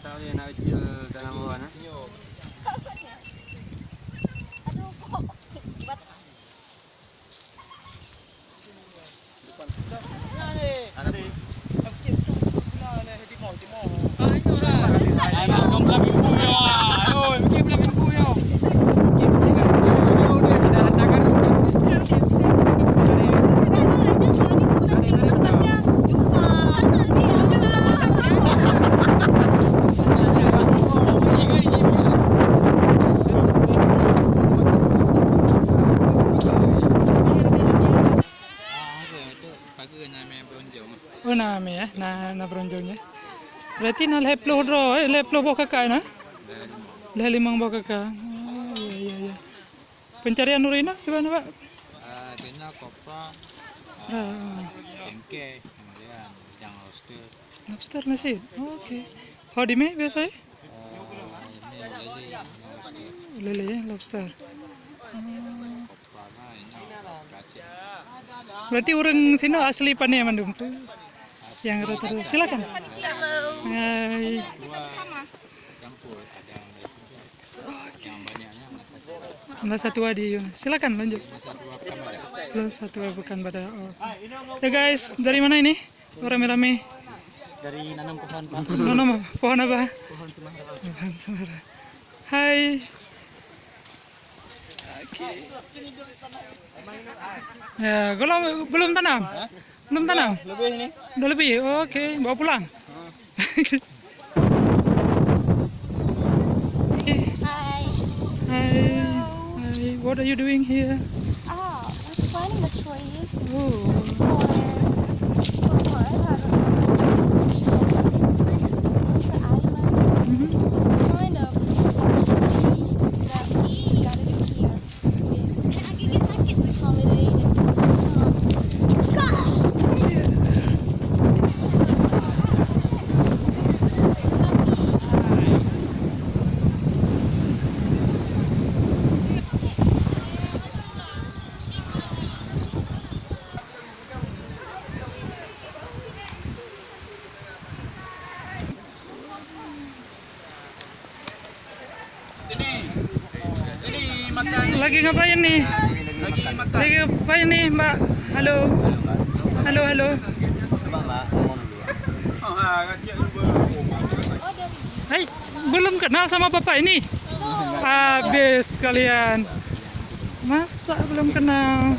Tahu dia nak kecil dalam bawah nah. Aduh kok. Oh nami ya, na bronjolnya. Berarti na leplo dro, leplo bawa kakak na? Limang bawa kakak. Oh iya iya. Pencarian Nurina gimana Pak? Adanya kopra, cengkeh, kemudian yang lobster. Lobster nasi. Oke. How di me biasa? Ini lele, Lele ya, lobster. kopra nah ini kacang. Berarti orang sini asli pane mandum. Yang rata-rata silakan. Hai. Dua campur, ada yang banyaknya Masa tua di Yunus. Silakan lanjut. satu Bukan pada. Oh. Ya guys, dari mana ini? Oh, rame-rame. Dari nanam pohon Pak. Nanam pohon apa? Pohon cemara. Pohon cemara. Hai. Oke. Ya, kalau belum tanam? Belum tanam? Lebih ini. Udah lebih? Oke, bawa pulang. Hi. Hai. Hai. What are you doing here? Oh, we're planting the trees Oh. for what? Winter Island. It's kind of activity that we gotta do here with holiday and Lagi ngapain nih? Lagi ngapain nih, Mbak? Halo. Halo, halo. Hai, belum kenal sama Bapak ini? Habis kalian. Masa belum kenal?